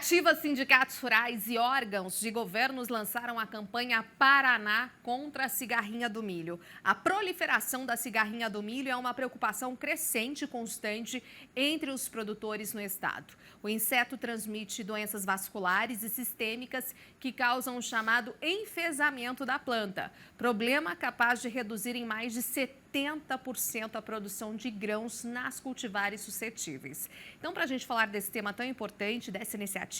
Cooperativas, sindicatos rurais e órgãos de governos lançaram a campanha Paraná contra a cigarrinha do milho. A proliferação da cigarrinha do milho é uma preocupação crescente e constante entre os produtores no estado. O inseto transmite doenças vasculares e sistêmicas que causam o chamado enfesamento da planta, problema capaz de reduzir em mais de 70% a produção de grãos nas cultivares suscetíveis. Então, para a gente falar desse tema tão importante, dessa iniciativa,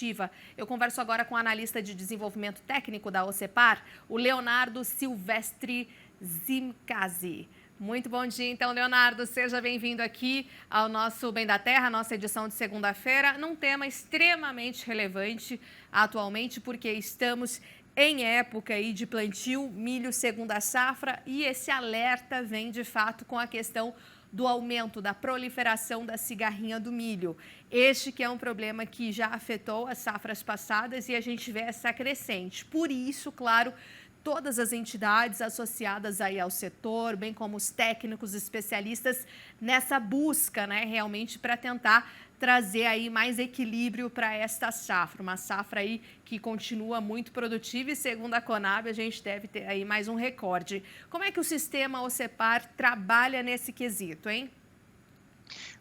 eu converso agora com o analista de desenvolvimento técnico da OCEPAR, o Leonardo Silvestre Zimkazi. Muito bom dia, então, Leonardo. Seja bem-vindo aqui ao nosso Bem da Terra, nossa edição de segunda-feira, num tema extremamente relevante atualmente, porque estamos em época aí de plantio, milho segunda safra, e esse alerta vem de fato com a questão do aumento da proliferação da cigarrinha do milho. Este que é um problema que já afetou as safras passadas e a gente vê essa crescente. Por isso, claro, todas as entidades associadas aí ao setor, bem como os técnicos especialistas nessa busca, né, realmente para tentar trazer aí mais equilíbrio para esta safra, uma safra aí que continua muito produtiva e segundo a Conab a gente deve ter aí mais um recorde. Como é que o sistema OCEPAR trabalha nesse quesito, hein?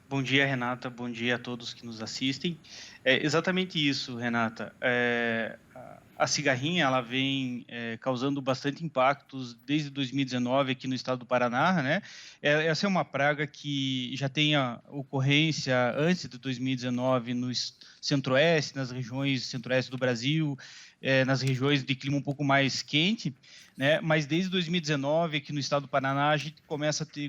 Bom dia, Renata. Bom dia a todos que nos assistem. É exatamente isso, Renata. A cigarrinha ela vem causando bastante impactos desde 2019 aqui no estado do Paraná, né? Essa é uma praga que já tem a ocorrência antes de 2019 no centro-oeste, nas regiões centro-oeste do Brasil, nas regiões de clima um pouco mais quente, né? Mas desde 2019 aqui no estado do Paraná a gente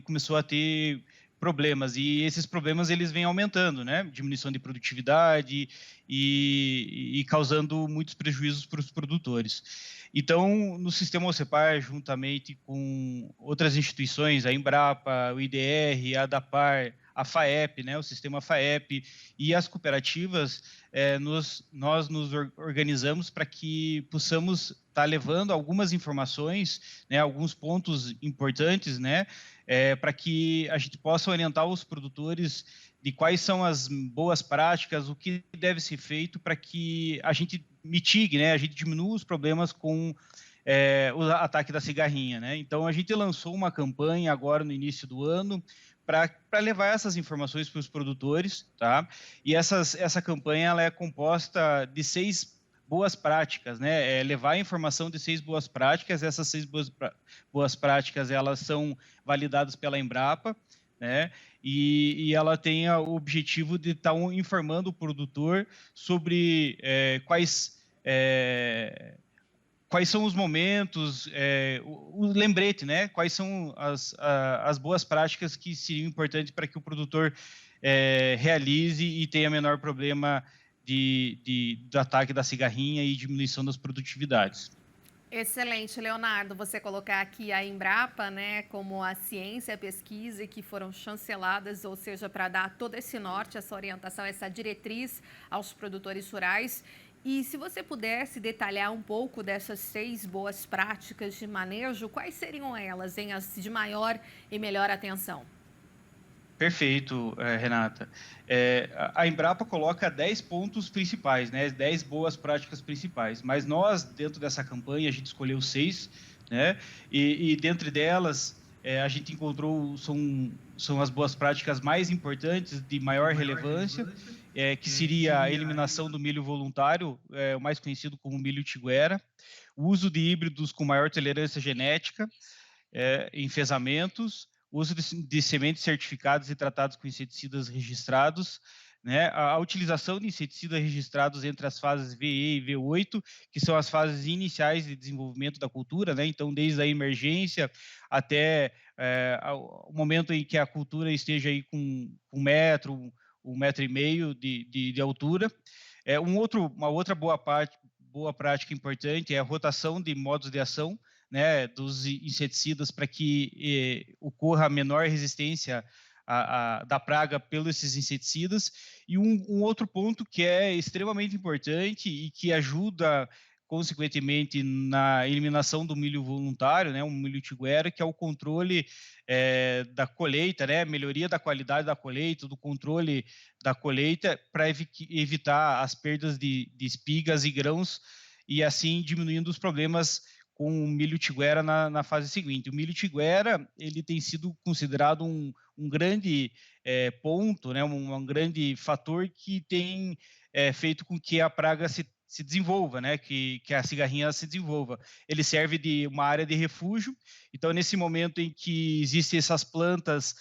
começou a ter problemas, e esses problemas eles vêm aumentando, né? Diminuição de produtividade e causando muitos prejuízos para os produtores. Então, no sistema OCEPAR, juntamente com outras instituições, a Embrapa, o IDR, a ADAPAR, a FAEP, né, o sistema FAEP e as cooperativas, nós nos organizamos para que possamos estar levando algumas informações, né, alguns pontos importantes, né, para que a gente possa orientar os produtores de quais são as boas práticas, o que deve ser feito para que a gente mitigue, né, a gente diminua os problemas com o ataque da cigarrinha, né? Então, a gente lançou uma campanha agora no início do ano para levar essas informações para os produtores, tá? E essa campanha ela é composta de 6 boas práticas, né? Levar a informação de 6 boas práticas. Essas 6 boas práticas elas são validadas pela Embrapa, né? E ela tem o objetivo de estar informando o produtor sobre quais são os momentos, o lembrete, né? Quais são as boas práticas que seriam importantes para que o produtor realize e tenha menor problema do ataque da cigarrinha e diminuição das produtividades. Excelente, Leonardo, você colocar aqui a Embrapa, né, como a ciência, a pesquisa que foram chanceladas, ou seja, para dar todo esse norte, essa orientação, essa diretriz aos produtores rurais. E se você pudesse detalhar um pouco dessas 6 boas práticas de manejo, quais seriam elas, em as de maior e melhor atenção? Perfeito, Renata. A Embrapa coloca 10 pontos principais, né? 10 boas práticas principais, mas nós, dentro dessa campanha, a gente escolheu 6, né? E dentre delas, a gente encontrou, são as boas práticas mais importantes, de maior relevância, que seria a eliminação do milho voluntário, o mais conhecido como milho tiguera, o uso de híbridos com maior tolerância genética, enfesamentos, uso de sementes certificadas e tratados com inseticidas registrados, né? A utilização de inseticidas registrados entre as fases VE e V8, que são as fases iniciais de desenvolvimento da cultura, né? Então, desde a emergência até o momento em que a cultura esteja aí com 1 metro, 1,5 metro de altura. Uma outra boa prática importante é a rotação de modos de ação, né, dos inseticidas para que ocorra a menor resistência da praga pelos esses inseticidas. E um outro ponto que é extremamente importante e que ajuda consequentemente, na eliminação do milho voluntário, né, o milho tiguera, que é o controle da colheita, né, melhoria da qualidade da colheita, do controle da colheita, para evitar as perdas de espigas e grãos, e assim diminuindo os problemas com o milho tiguera na fase seguinte. O milho tiguera, ele tem sido considerado um grande ponto, né, um grande fator que tem feito com que a praga se desenvolva, né, que a cigarrinha se desenvolva. Ele serve de uma área de refúgio, então nesse momento em que existem essas plantas,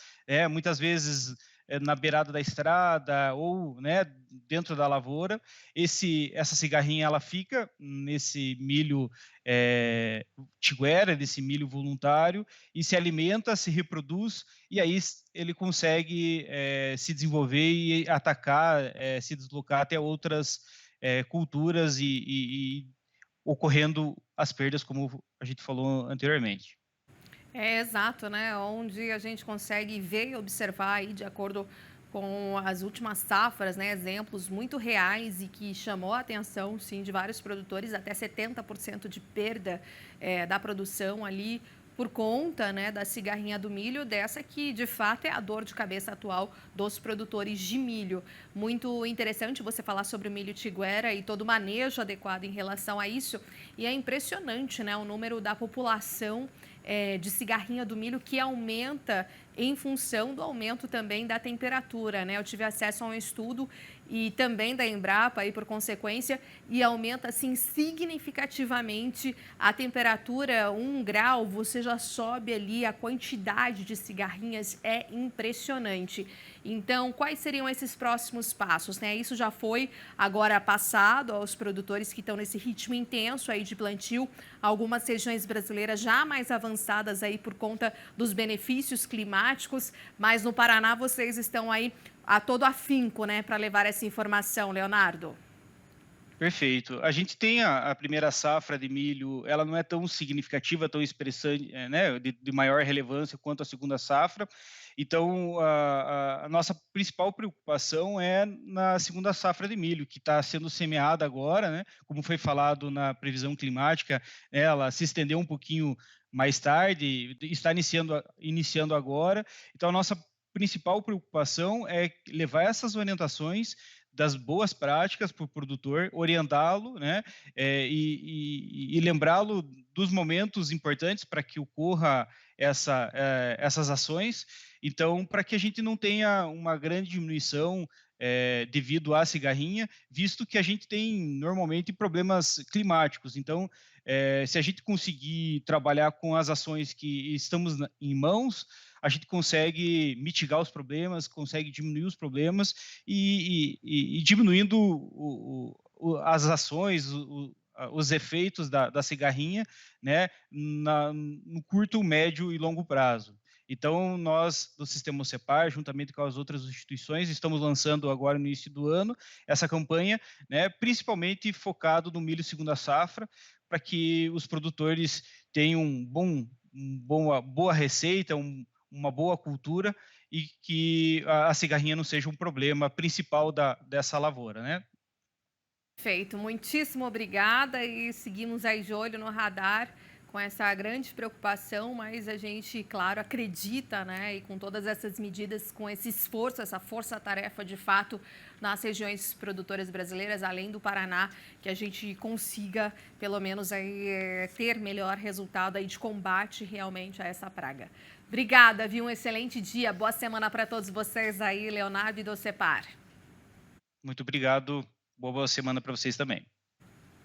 muitas vezes na beirada da estrada ou, né, dentro da lavoura, essa cigarrinha ela fica nesse milho tiguera, desse milho voluntário, e se alimenta, se reproduz, e aí ele consegue se desenvolver e atacar, se deslocar até outras culturas e ocorrendo as perdas, como a gente falou anteriormente. É exato, né? Onde a gente consegue ver e observar aí, de acordo com as últimas safras, né? Exemplos muito reais e que chamou a atenção, sim, de vários produtores, até 70% de perda da produção ali por conta, né, da cigarrinha do milho, dessa que de fato é a dor de cabeça atual dos produtores de milho. Muito interessante você falar sobre o milho tiguera e todo o manejo adequado em relação a isso. E é impressionante, né, o número da população de cigarrinha do milho que aumenta em função do aumento também da temperatura, né? Eu tive acesso a um estudo e também da Embrapa, aí por consequência, e aumenta assim significativamente a temperatura, 1 grau, você já sobe ali, a quantidade de cigarrinhas é impressionante. Então, quais seriam esses próximos passos, né? Isso já foi agora passado aos produtores que estão nesse ritmo intenso aí de plantio, algumas regiões brasileiras já mais avançadas aí por conta dos benefícios climáticos, mas no Paraná vocês estão aí a todo afinco, né, para levar essa informação, Leonardo. Perfeito. A gente tem a primeira safra de milho, ela não é tão significativa, tão expressante, né, de maior relevância quanto a segunda safra. Então, a nossa principal preocupação é na segunda safra de milho, que está sendo semeada agora, né? Como foi falado na previsão climática, ela se estendeu um pouquinho mais tarde, está iniciando agora. Então, a nossa principal preocupação é levar essas orientações das boas práticas para o produtor, orientá-lo, né, e lembrá-lo dos momentos importantes para que ocorra essas ações. Então, para que a gente não tenha uma grande diminuição devido à cigarrinha, visto que a gente tem normalmente problemas climáticos. Então, se a gente conseguir trabalhar com as ações que estamos em mãos, a gente consegue mitigar os problemas, consegue diminuir os problemas e diminuindo as ações, os efeitos da cigarrinha, né, no curto, médio e longo prazo. Então, nós, do Sistema OCEPAR, juntamente com as outras instituições, estamos lançando agora no início do ano essa campanha, né, principalmente focado no milho segunda safra, para que os produtores tenham uma boa receita, uma boa cultura e que a cigarrinha não seja um problema principal dessa lavoura, né? Perfeito, muitíssimo obrigada e seguimos aí de olho no radar com essa grande preocupação, mas a gente, claro, acredita, né, e com todas essas medidas, com esse esforço, essa força-tarefa de fato nas regiões produtoras brasileiras, além do Paraná, que a gente consiga, pelo menos, aí, ter melhor resultado aí de combate realmente a essa praga. Obrigada, viu? Um excelente dia, boa semana para todos vocês aí, Leonardo e Docepar. Muito obrigado. Boa semana para vocês também.